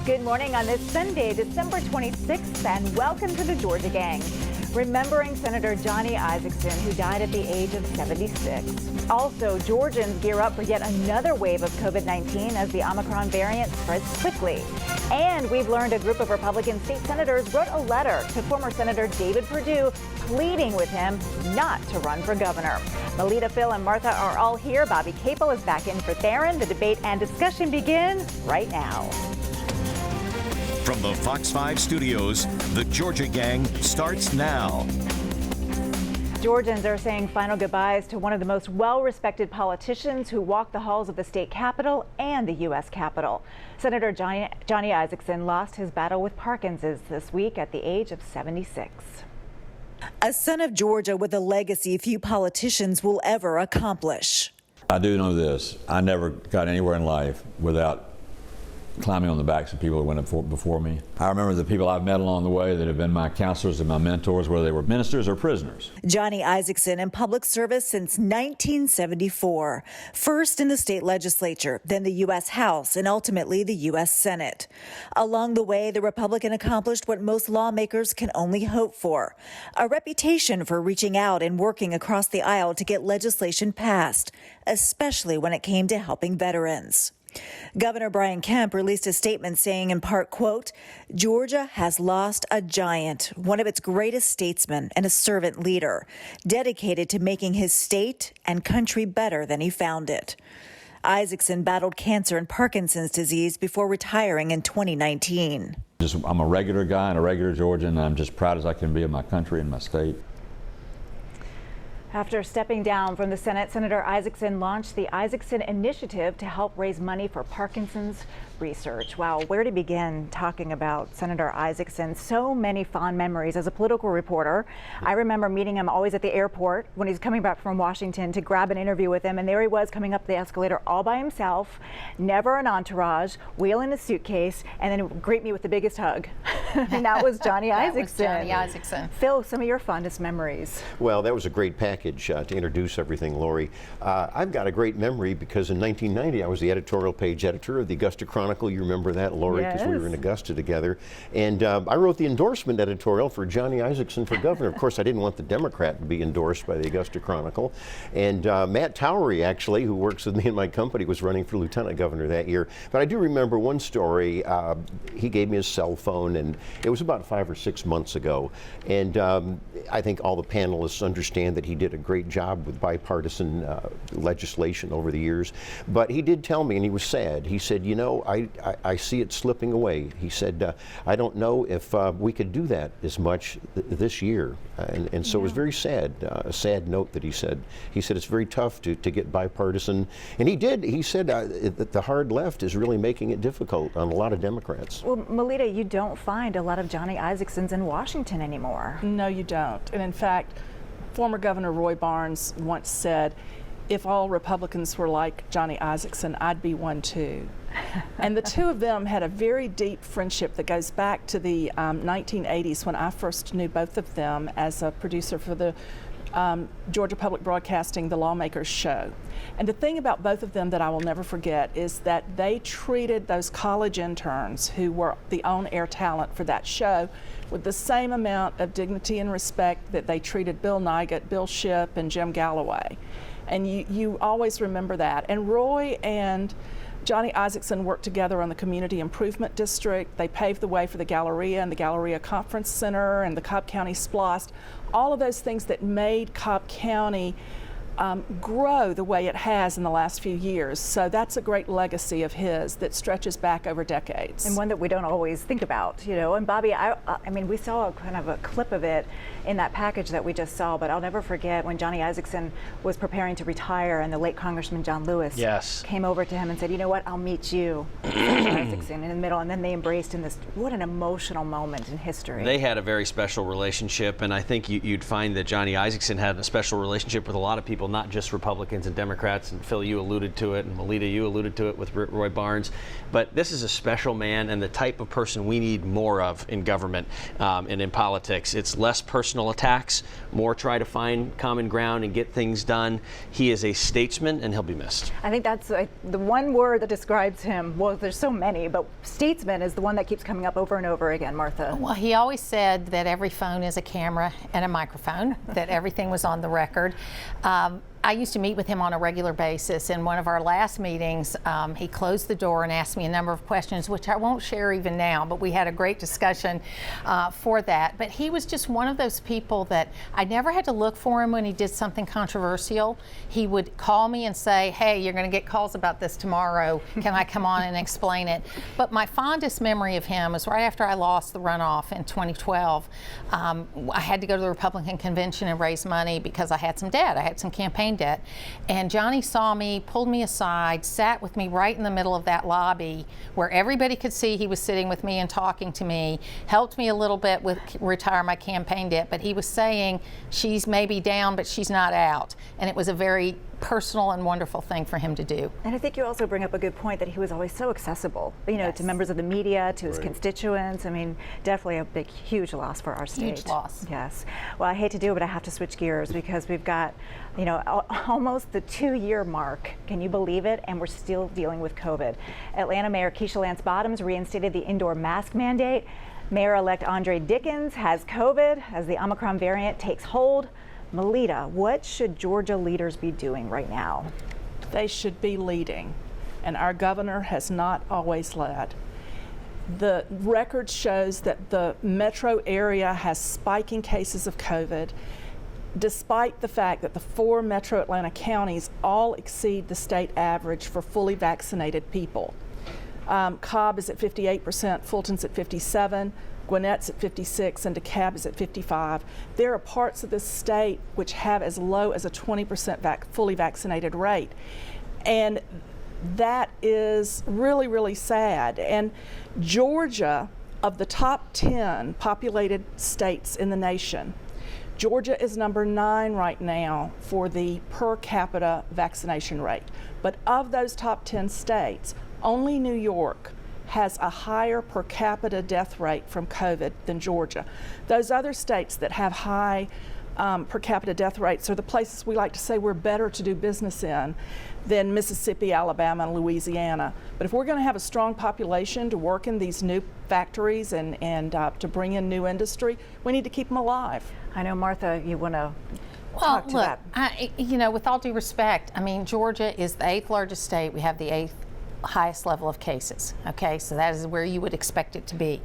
Good morning on this Sunday, December 26th, and welcome to the Georgia Gang. Remembering Senator Johnny Isakson, who died at the age of 76. Also, Georgians gear up for yet another wave of COVID-19 as the Omicron variant spreads quickly. And we've learned a group of Republican state senators wrote a letter to former Senator David Perdue pleading with him not to run for governor. Melita, Phil, and Martha are all here. Bobby Capel is back in for Theron. The debate and discussion begin right now. From the Fox 5 studios, the Georgia Gang starts now. Georgians are saying final goodbyes to one of the most well-respected politicians who walked the halls of the state capitol and the U.S. Capitol. Senator Johnny Isakson lost his battle with Parkinson's this week at the age of 76. A son of Georgia with a legacy few politicians will ever accomplish. I do know this. I never got anywhere in life without climbing on the backs of people who went before me. I remember the people I've met along the way that have been my counselors and my mentors, whether they were ministers or prisoners. Johnny Isakson in public service since 1974. First in the state legislature, then the U.S. House, and ultimately the U.S. Senate. Along the way, the Republican accomplished what most lawmakers can only hope for: a reputation for reaching out and working across the aisle to get legislation passed, especially when it came to helping veterans. Governor Kemp released a statement saying in part, quote, "Georgia has lost a giant, one of its greatest statesmen and a servant leader, dedicated to making his state and country better than he found it." Isakson battled cancer and Parkinson's disease before retiring in 2019. I'm a regular guy and a regular Georgian, and I'm just proud as I can be of my country and my state. After stepping down from the Senate, Senator Isakson launched the Isakson Initiative to help raise money for Parkinson's research. Wow, where to begin talking about Senator Isakson? So many fond memories as a political reporter. I remember meeting him always at the airport when he's coming back from Washington to grab an interview with him, and there he was coming up the escalator all by himself, never an entourage, wheeling a suitcase, and then greet me with the biggest hug. And that was Johnny Isakson. That was Johnny Isakson. Phil, some of your fondest memories? Well, that was a great package to introduce everything, Lori. I've got a great memory because in 1990 I was the editorial page editor of the Augusta Chronicle. You remember that, Lori, because we were in Augusta together. And I wrote the endorsement editorial for Johnny Isakson for governor. Of course, I didn't want the Democrat to be endorsed by the Augusta Chronicle. And Matt Towery, actually, who works with me in my company, was running for lieutenant governor that year. But I do remember one story. He gave me his cell phone, and it was about 5 or 6 months ago. And I think all the panelists understand that he did a great job with bipartisan legislation over the years. But he did tell me, and he was sad, he said, you know, I see it slipping away. He said, I don't know if we could do that as much this year. And so it was very sad, a sad note that he said. He said it's very tough to get bipartisan. And he did. He said that the hard left is really making it difficult on a lot of Democrats. Well, Melita, you don't find a lot of Johnny Isaksons in Washington anymore. No, you don't. And in fact, former Governor Roy Barnes once said, if all Republicans were like Johnny Isakson, I'd be one too. And the two of them had a very deep friendship that goes back to the 1980s when I first knew both of them as a producer for the Georgia Public Broadcasting, The Lawmakers Show. And the thing about both of them that I will never forget is that they treated those college interns who were the on-air talent for that show with the same amount of dignity and respect that they treated Bill Nighat, Bill Shipp, and Jim Galloway. And you always remember that. And Roy and Johnny Isakson worked together on the Community Improvement District. They paved the way for the Galleria and the Galleria Conference Center and the Cobb County Splost. All of those things that made Cobb County grow the way it has in the last few years. So that's a great legacy of his that stretches back over decades. And one that we don't always think about, you know. And Bobby, I mean, we saw kind of a clip of it in that package that we just saw, but I'll never forget when Johnny Isakson was preparing to retire and the late Congressman John Lewis came over to him and said, you know what, I'll meet you, Isakson, in the middle. And then they embraced in this, what an emotional moment in history. They had a very special relationship, and I think you'd find that Johnny Isakson had a special relationship with a lot of people people, not just Republicans and Democrats. And Phil, you alluded to it, and Melita, you alluded to it with Roy Barnes. But this is a special man and the type of person we need more of in government and in politics. It's less personal attacks, more try to find common ground and get things done. He is a statesman, and he'll be missed. I think that's the one word that describes him. Well, there's so many, but statesman is the one that keeps coming up over and over again, Martha. Well, he always said that every phone is a camera and a microphone, that everything was on the record. I used to meet with him on a regular basis. In one of our last meetings, he closed the door and asked me a number of questions, which I won't share even now, but we had a great discussion for that. But he was just one of those people that I never had to look for him when he did something controversial. He would call me and say, hey, you're going to get calls about this tomorrow. Can I come on and explain it? But my fondest memory of him was right after I lost the runoff in 2012. I had to go to the Republican convention and raise money because I had some debt. I had some campaign debt. And Johnny saw me, pulled me aside, sat with me right in the middle of that lobby where everybody could see he was sitting with me and talking to me, helped me a little bit with retire my campaign debt, but he was saying she's maybe down, but she's not out. And it was a very personal and wonderful thing for him to do. And I think you also bring up a good point that he was always so accessible, to members of the media, to his constituents. I mean, definitely a big, huge loss for our state. Huge loss. Yes. Well, I hate to do it, but I have to switch gears because we've got, almost the 2-year mark. Can you believe it? And we're still dealing with COVID. Atlanta Mayor Keisha Lance Bottoms reinstated the indoor mask mandate. Mayor-elect Andre Dickens has COVID as the Omicron variant takes hold. Melita, what should Georgia leaders be doing right now? They should be leading, and our governor has not always led. The record shows that the metro area has spiking cases of COVID, despite the fact that the 4 metro Atlanta counties all exceed the state average for fully vaccinated people. Cobb is at 58%, Fulton's at 57%, Gwinnett's at 56%, and DeKalb is at 55%. There are parts of this state which have as low as a 20% fully vaccinated rate. And that is really, really sad. And Georgia, of the top 10 populated states in the nation, Georgia is number 9 right now for the per capita vaccination rate. But of those top 10 states, only New York has a higher per capita death rate from COVID than Georgia. Those other states that have high per capita death rates are the places we like to say we're better to do business in than Mississippi, Alabama, and Louisiana. But if we're going to have a strong population to work in these new factories and to bring in new industry, we need to keep them alive. I know, Martha, you want to talk to that. With all due respect, I mean, Georgia is the 8th largest state. We have the 8th highest level of cases. Okay, so that is where you would expect it to be.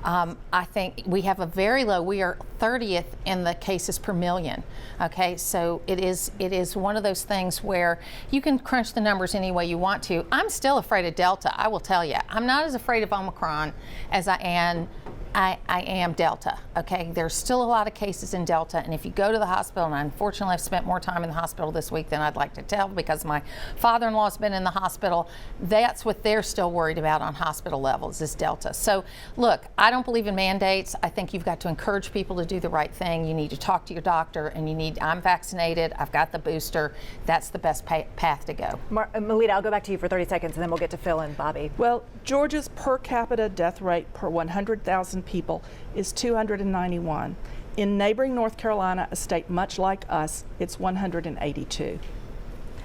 I think we have a very low, we are 30th in the cases per million. Okay, so it is one of those things where you can crunch the numbers any way you want to. I'm still afraid of Delta, I will tell you. I'm not as afraid of Omicron as I am Delta, okay? There's still a lot of cases in Delta, and if you go to the hospital, and unfortunately I've spent more time in the hospital this week than I'd like to tell because my father-in-law's been in the hospital, that's what they're still worried about on hospital levels is Delta. So look, I don't believe in mandates. I think you've got to encourage people to do the right thing. You need to talk to your doctor, and I'm vaccinated, I've got the booster. That's the best path to go. Melita, I'll go back to you for 30 seconds, and then we'll get to Phil and Bobby. Well, Georgia's per capita death rate per 100,000 people is 291. In neighboring North Carolina, a state much like us, it's 182.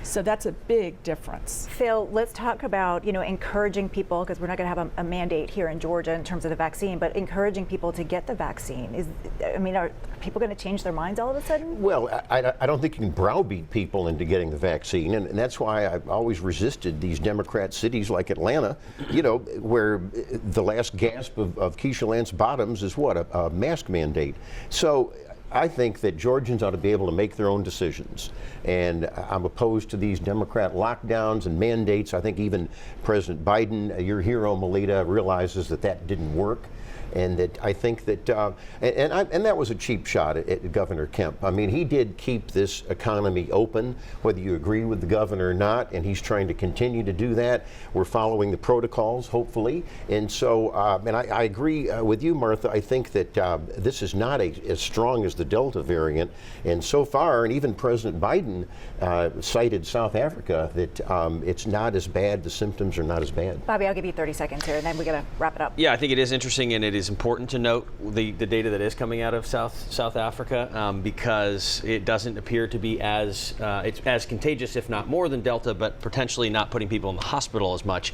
So that's a big difference. Phil, let's talk about, encouraging people, because we're not going to have a mandate here in Georgia in terms of the vaccine, but encouraging people to get the vaccine. Are people going to change their minds all of a sudden? Well, I don't think you can browbeat people into getting the vaccine, and that's why I've always resisted these Democrat cities like Atlanta, where the last gasp of Keisha Lance Bottoms is what? A mask mandate. So I think that Georgians ought to be able to make their own decisions. And I'm opposed to these Democrat lockdowns and mandates. I think even President Biden, your hero, Melita, realizes that didn't work. and that I think that, and that was a cheap shot at Governor Kemp. I mean, he did keep this economy open, whether you agree with the governor or not, and he's trying to continue to do that. We're following the protocols, hopefully, and so, and I agree with you, Martha. I think that this is not as strong as the Delta variant, and so far, and even President Biden cited South Africa, that it's not as bad, the symptoms are not as bad. Bobby, I'll give you 30 seconds here, and then we're going to wrap it up. Yeah, I think it is interesting, and it is important to note the data that is coming out of South Africa, because it doesn't appear to be it's as contagious, if not more, than Delta, but potentially not putting people in the hospital as much.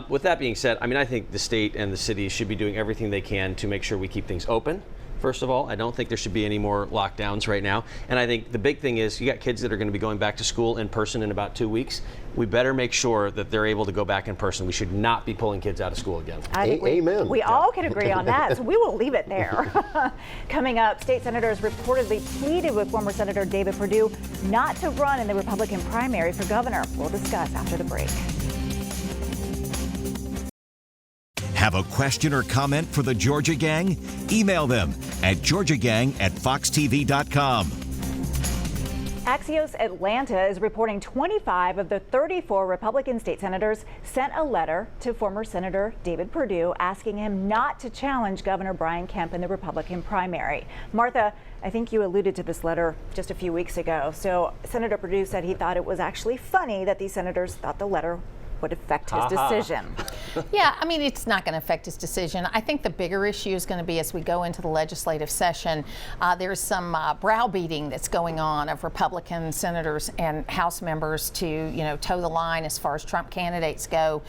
With that being said, I mean, I think the state and the cities should be doing everything they can to make sure we keep things open. First of all, I don't think there should be any more lockdowns right now. And I think the big thing is you got kids that are going to be going back to school in person in about 2 weeks. We better make sure that they're able to go back in person. We should not be pulling kids out of school again. Amen. We all can agree on that, so we will leave it there. Coming up, state senators reportedly pleaded with former Senator David Perdue not to run in the Republican primary for governor. We'll discuss after the break. Have a question or comment for the Georgia Gang? Email them at georgiagang@foxtv.com. Axios Atlanta is reporting 25 of the 34 Republican state senators sent a letter to former Senator David Perdue asking him not to challenge Governor Brian Kemp in the Republican primary. Martha, I think you alluded to this letter just a few weeks ago. So Senator Perdue said he thought it was actually funny that these senators thought the letter would affect his decision. Yeah, I mean, it's not going to affect his decision. I think the bigger issue is going to be as we go into the legislative session, there's some browbeating that's going on of Republican senators and House members to, you know, toe the line as far as Trump candidates go,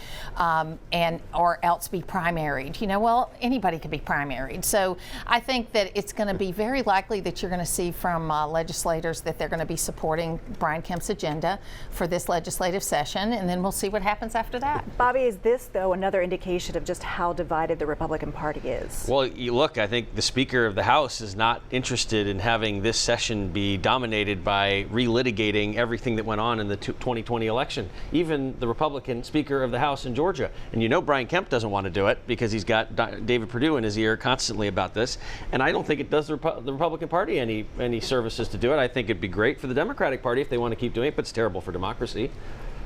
and or else be primaried. You know, well, anybody could be primaried. So I think that it's going to be very likely that you're going to see from legislators that they're going to be supporting Brian Kemp's agenda for this legislative session, and then we'll see what happens after that. Bobby, is this, though, another indication of just how divided the Republican Party is? Well, you look, I think the Speaker of the House is not interested in having this session be dominated by relitigating everything that went on in the 2020 election, even the Republican Speaker of the House in Georgia. And you know Brian Kemp doesn't want to do it because he's got David Perdue in his ear constantly about this. And I don't think it does the Republican Party any services to do it. I think it'd be great for the Democratic Party if they want to keep doing it, but it's terrible for democracy.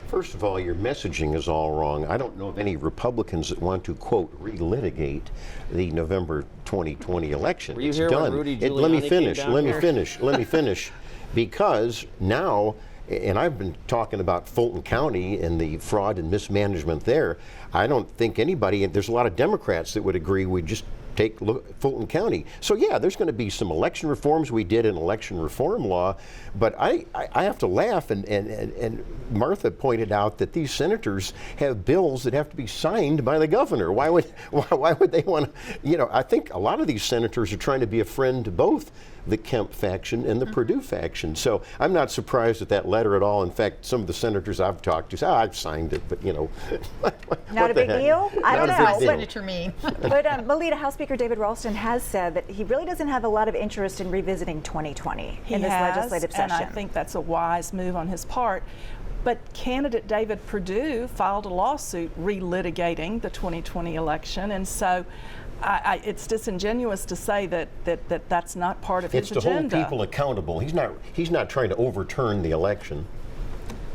First of all, your messaging is all wrong. I don't know of any Republicans that want to, quote, relitigate the November 2020 election. Were you it's here done. when Rudy Giuliani Let me came down here? finish. Because now, and I've been talking about Fulton County and the fraud and mismanagement there, I don't think anybody, and there's a lot of Democrats that would agree we just take a look at Fulton County. So yeah, there's going to be some election reforms. We did an election reform law, but I have to laugh, and Martha pointed out that these senators have bills that have to be signed by the governor. Why would they want to, you know, I think a lot of these senators are trying to be a friend to both the Kemp faction and the Perdue faction. So I'm not surprised at that letter at all. In fact, some of the senators I've talked to say, I've signed it, but you know. Not a big deal? I don't know. Signature mean. But Melita, House Speaker David Ralston has said that he really doesn't have a lot of interest in revisiting 2020 in this legislative session. And I think that's a wise move on his part. But candidate David Perdue filed a lawsuit relitigating the 2020 election, and so it's disingenuous to say that that's not part of his agenda. It's to hold people accountable. He's not trying to overturn the election.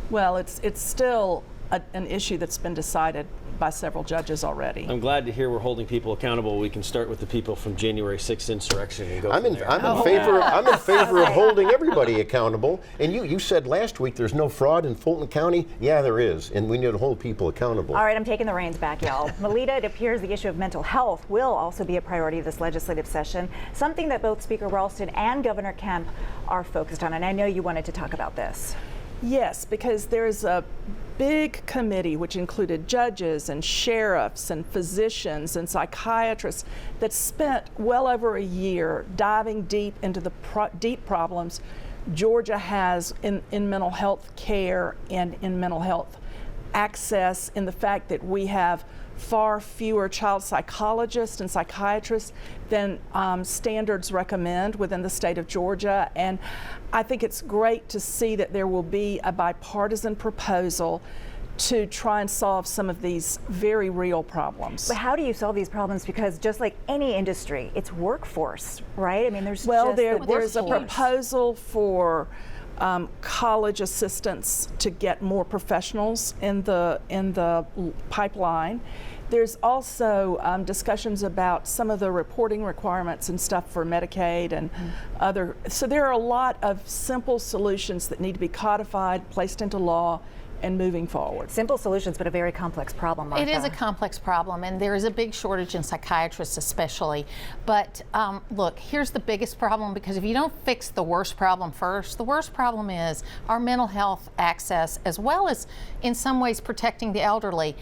Well, it's still an issue that's been decided by several judges already. I'm glad to hear we're holding people accountable. We can start with the people from January 6th insurrection and go from there. I'm in favor of holding everybody accountable. And you said last week there's no fraud in Fulton County. Yeah, there is, and we need to hold people accountable. All right, I'm taking the reins back, y'all. Melita, it appears the issue of mental health will also be a priority of this legislative session, something that both Speaker Ralston and Governor Kemp are focused on. And I know you wanted to talk about this. Yes, because there's a big committee which included judges and sheriffs and physicians and psychiatrists that spent well over a year diving deep into the deep problems Georgia has in mental health care and in mental health access, in the fact that we have far fewer child psychologists and psychiatrists than standards recommend within the state of Georgia. And I think it's great to see that there will be a bipartisan proposal to try and solve some of these very real problems. But how do you solve these problems? Because just like any industry, it's workforce, right? I mean, there's there's a proposal for college assistants to get more professionals in the pipeline. There's also discussions about some of the reporting requirements and stuff for Medicaid and other. So there are a lot of simple solutions that need to be codified, placed into law, and moving forward. Simple solutions, but a very complex problem, Martha. It is a complex problem, and there is a big shortage in psychiatrists especially. But look, here's the biggest problem, because if you don't fix the worst problem first, the worst problem is our mental health access, as well as in some ways protecting the elderly,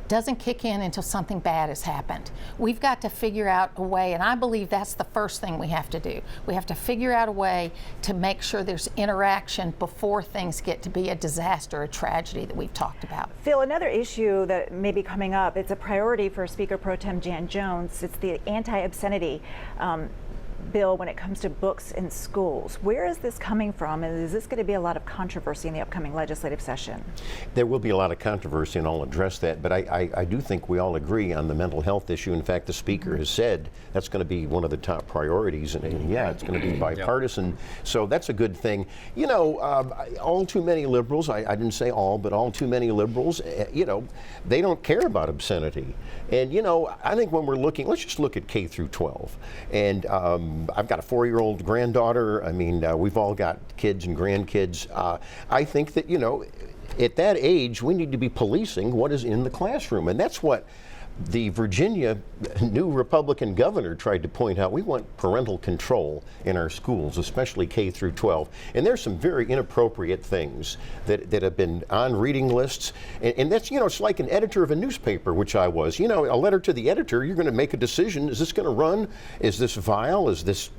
doesn't kick in until something bad has happened. We've got to figure out a way, and I believe that's the first thing we have to do. We have to figure out a way to make sure there's interaction before things get to be a disaster, a tragedy that we've talked about. Phil, another issue that may be coming up, it's a priority for Speaker Pro Tem Jan Jones. It's the anti-obscenity bill when it comes to books in schools. Where is this coming from, and is this going to be a lot of controversy in the upcoming legislative session? There will be a lot of controversy, and I'll address that, but I do think we all agree on the mental health issue. In fact, the Speaker has said that's going to be one of the top priorities, and yeah, it's going to be bipartisan, so that's a good thing. You know, all too many liberals, I didn't say all, but all too many liberals, you know, they don't care about obscenity. And, you know, I think when we're looking, let's just look at K through 12. And I've got a 4-year-old granddaughter. I mean, we've all got kids and grandkids. I think that, you know, at that age, we need to be policing what is in the classroom. And that's what the Virginia new Republican governor tried to point out. We want parental control in our schools, especially K through 12. And there's some very inappropriate things that have been on reading lists. And that's, you know, it's like an editor of a newspaper, which I was. You know, a letter to the editor, you're going to make a decision. Is this going to run? Is this vile? Is this,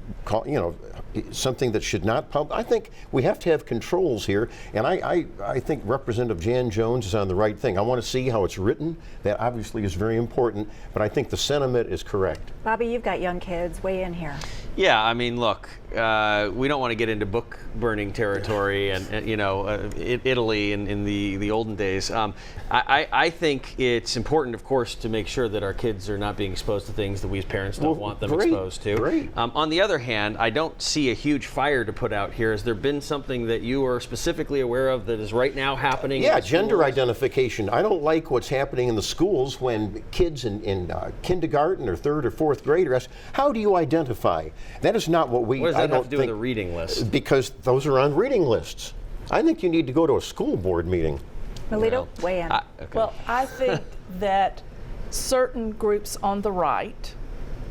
you know, something that should not publish? I think we have to have controls here. And I think Representative Jan Jones is on the right thing. I want to see how it's written. That obviously is very important, but I think the sentiment is correct. Bobby, you've got young kids. Weigh in here. Yeah, I mean, look, we don't want to get into book burning territory and you know, Italy in the olden days. I think it's important, of course, to make sure that our kids are not being exposed to things that we as parents don't want them exposed to. Great. On the other hand, I don't see a huge fire to put out here. Has there been something that you are specifically aware of that is right now happening? Yeah, gender identification. I don't like what's happening in the schools when kids in kindergarten or 3rd or 4th grade are asked, how do you identify? That is not what we... What does that have to do with a reading list? Because those are on reading lists. I think you need to go to a school board meeting. Melito, weigh in. Okay. Well, I think that certain groups on the right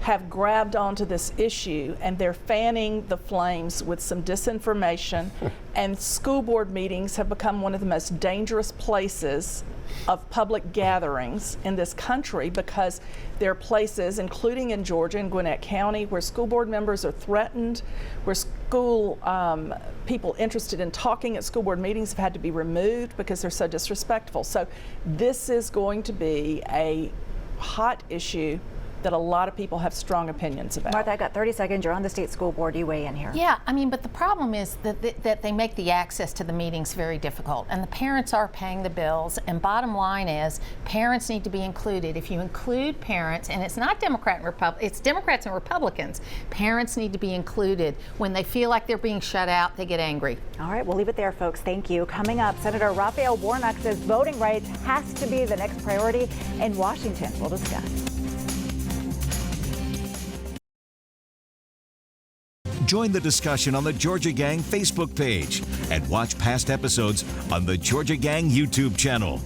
have grabbed onto this issue, and they're fanning the flames with some disinformation, and school board meetings have become one of the most dangerous places of public gatherings in this country, because there are places, including in Georgia and Gwinnett County, where school board members are threatened, where school people interested in talking at school board meetings have had to be removed because they're so disrespectful. So this is going to be a hot issue that a lot of people have strong opinions about. Martha, I got 30 seconds. You're on the state school board. You weigh in here. Yeah, I mean, but the problem is that they make the access to the meetings very difficult, and the parents are paying the bills, and bottom line is parents need to be included. If you include parents, and it's not Democrat and Republican, it's Democrats and Republicans, parents need to be included. When they feel like they're being shut out, they get angry. All right, we'll leave it there, folks. Thank you. Coming up, Senator Raphael Warnock says voting rights has to be the next priority in Washington. We'll discuss. Join the discussion on the Georgia Gang Facebook page and watch past episodes on the Georgia Gang YouTube channel.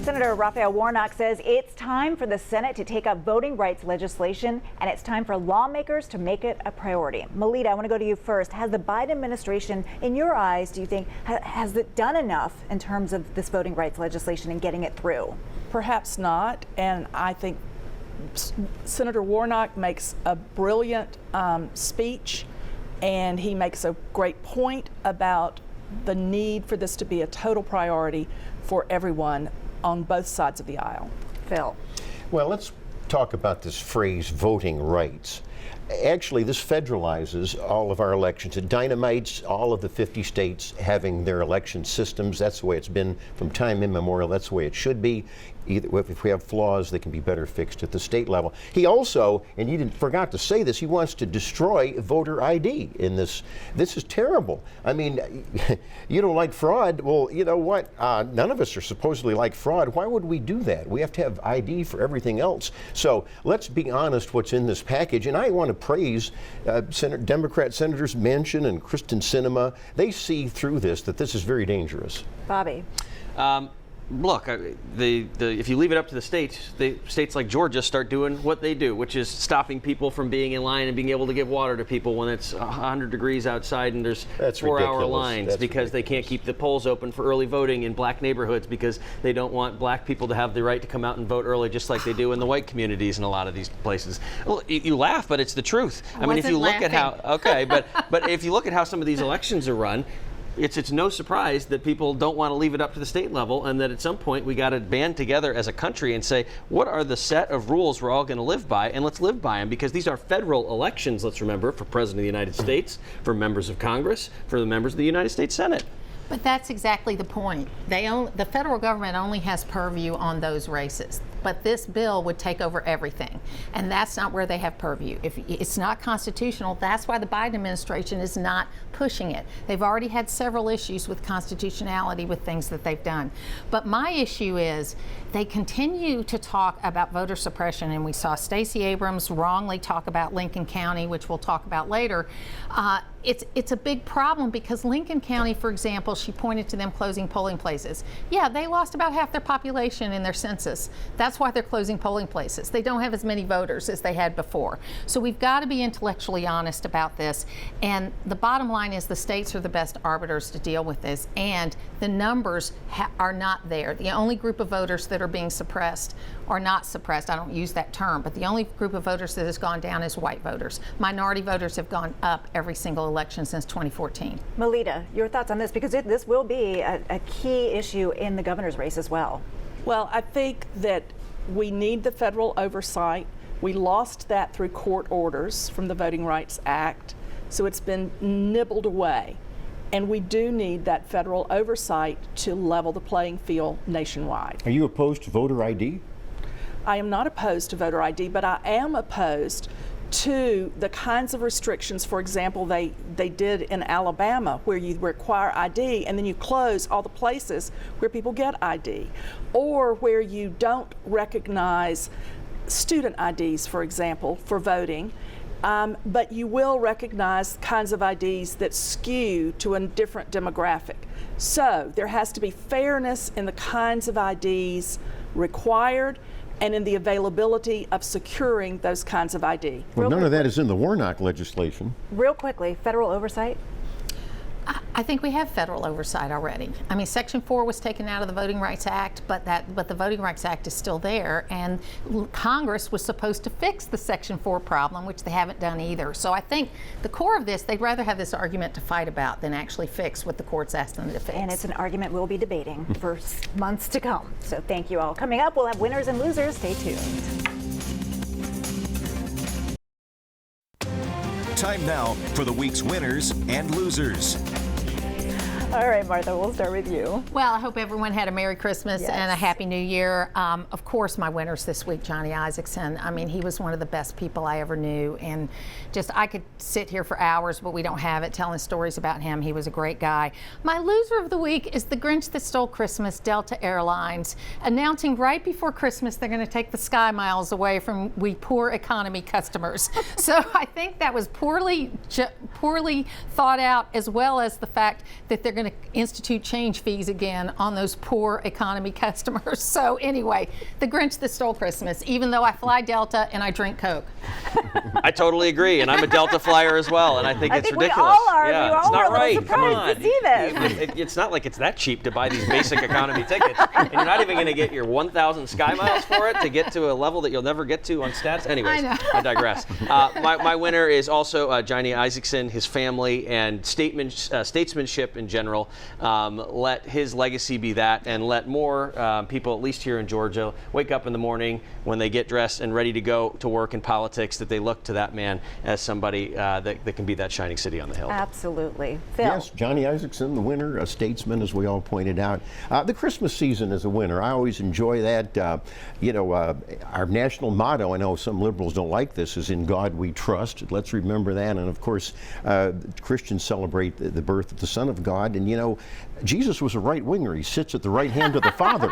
Senator Raphael Warnock says it's time for the Senate to take up voting rights legislation, and it's time for lawmakers to make it a priority. Melita, I want to go to you first. Has the Biden administration, in your eyes, do you think, has it done enough in terms of this voting rights legislation and getting it through? Perhaps not, and I think Senator Warnock makes a brilliant speech, and he makes a great point about the need for this to be a total priority for everyone on both sides of the aisle. Phil. Well, let's talk about this phrase, voting rights. Actually, this federalizes all of our elections. It dynamites all of the 50 states having their election systems. That's the way it's been from time immemorial. That's the way it should be. Either if we have flaws, they can be better fixed at the state level. He also, and you forgot to say this, he wants to destroy voter ID in this. This is terrible. I mean, you don't like fraud. Well, you know what? None of us are supposedly like fraud. Why would we do that? We have to have ID for everything else. So let's be honest what's in this package. And I want to praise Democrat Senators Manchin and Kristen Sinema. They see through this, that this is very dangerous. Bobby. Look, if you leave it up to the states like Georgia start doing what they do, which is stopping people from being in line and being able to give water to people when it's 100 degrees outside and there's 4-hour lines because they can't keep the polls open for early voting in black neighborhoods because they don't want black people to have the right to come out and vote early, just like they do in the white communities in a lot of these places. Well, you laugh, but it's the truth. I mean, if you look at how but if you look at how some of these elections are run, it's no surprise that people don't want to leave it up to the state level, and that at some point we got to band together as a country and say, what are the set of rules we're all going to live by, and let's live by them, because these are federal elections, let's remember, for President of the United States, for members of Congress, for the members of the United States Senate. But that's exactly the point. The federal government only has purview on those races. But this bill would take over everything. And that's not where they have purview. If it's not constitutional, that's why the Biden administration is not pushing it. They've already had several issues with constitutionality with things that they've done. But my issue is they continue to talk about voter suppression, and we saw Stacey Abrams wrongly talk about Lincoln County, which we'll talk about later. It's a big problem because Lincoln County, for example, she pointed to them closing polling places. Yeah, they lost about half their population in their census. That's why they're closing polling places. They don't have as many voters as they had before. So we've got to be intellectually honest about this. And the bottom line is the states are the best arbiters to deal with this, and the numbers are not there. The only group of voters that are being suppressed or not suppressed, I don't use that term, but the only group of voters that has gone down is white voters. Minority voters have gone up every single election since 2014. Melita, your thoughts on this, because this will be a key issue in the governor's race as well. Well, I think that we need the federal oversight. We lost that through court orders from the Voting Rights Act, so it's been nibbled away. And we do need that federal oversight to level the playing field nationwide. Are you opposed to voter ID? I am not opposed to voter ID, but I am opposed to the kinds of restrictions, for example, they did in Alabama, where you require ID and then you close all the places where people get ID, or where you don't recognize student IDs, for example, for voting. But you will recognize kinds of IDs that skew to a different demographic. So there has to be fairness in the kinds of IDs required and in the availability of securing those kinds of ID. Well, none of that is in the Warnock legislation. Real quickly, federal oversight? I think we have federal oversight already. I mean, Section 4 was taken out of the Voting Rights Act, but the Voting Rights Act is still there, and Congress was supposed to fix the Section 4 problem, which they haven't done either. So I think the core of this, they'd rather have this argument to fight about than actually fix what the court's asked them to fix. And it's an argument we'll be debating for months to come. So thank you all. Coming up, we'll have winners and losers. Stay tuned. Time now for the week's winners and losers. All right, Martha, we'll start with you. Well, I hope everyone had a Merry Christmas and a Happy New Year. Of course, my winners this week, Johnny Isakson. I mean, he was one of the best people I ever knew. And just, I could sit here for hours, but we don't have it, telling stories about him. He was a great guy. My loser of the week is The Grinch That Stole Christmas, Delta Airlines, announcing right before Christmas they're going to take the Sky Miles away from we poor economy customers. So I think that was poorly thought out, as well as the fact that they're going to institute change fees again on those poor economy customers. So anyway, The Grinch That Stole Christmas, even though I fly Delta and I drink Coke. I totally agree, and I'm a Delta flyer as well, and I think it's ridiculous. We all are. Yeah, You it's all not were a right. little Come surprised on. to see this. It's not like it's that cheap to buy these basic economy tickets, and you're not even going to get your 1,000 Sky Miles for it to get to a level that you'll never get to on stats. Anyways, I digress. My winner is also Johnny Isakson, his family, and statesmanship in general. Let his legacy be that, and let more people, at least here in Georgia, wake up in the morning when they get dressed and ready to go to work in politics, that they look to that man as somebody that can be that shining city on the hill. Absolutely. Phil. Yes, Johnny Isakson, the winner, a statesman, as we all pointed out. The Christmas season is a winner. I always enjoy that. Our national motto, I know some liberals don't like this, is "In God We Trust." Let's remember that. And of course, Christians celebrate the birth of the Son of God. And Jesus was a right-winger. He sits at the right hand of the Father.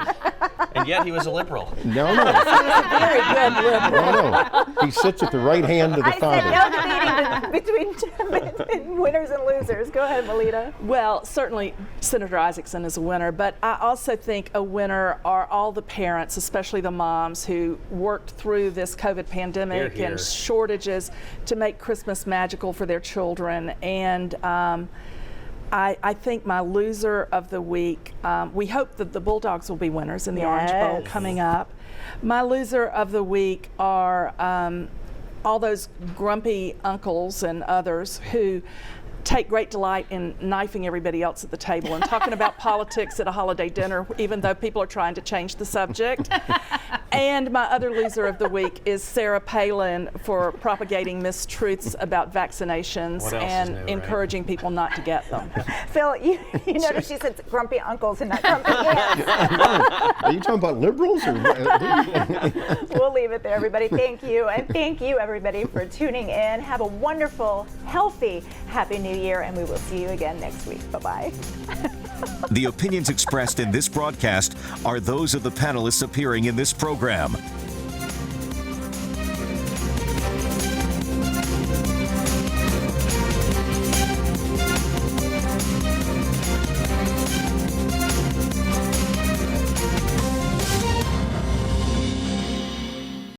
And yet he was a liberal. No. Very good liberal. No. He sits at the right hand of the Father. I said no debating between winners and losers. Go ahead, Melita. Well, certainly Senator Isakson is a winner, but I also think a winner are all the parents, especially the moms, who worked through this COVID pandemic Hear, hear. and shortages to make Christmas magical for their children. And I think my loser of the week, we hope that the Bulldogs will be winners in the Orange Bowl coming up. My loser of the week are all those grumpy uncles and others who take great delight in knifing everybody else at the table and talking about politics at a holiday dinner, even though people are trying to change the subject. And my other loser of the week is Sarah Palin for propagating mistruths about vaccinations and encouraging people not to get them. Phil, you notice she said grumpy uncles and not grumpy aunts. Are you talking about liberals? Or We'll leave it there, everybody. Thank you. And thank you, everybody, for tuning in. Have a wonderful, healthy, happy New Year, and we will see you again next week. Bye-bye. The opinions expressed in this broadcast are those of the panelists appearing in this program.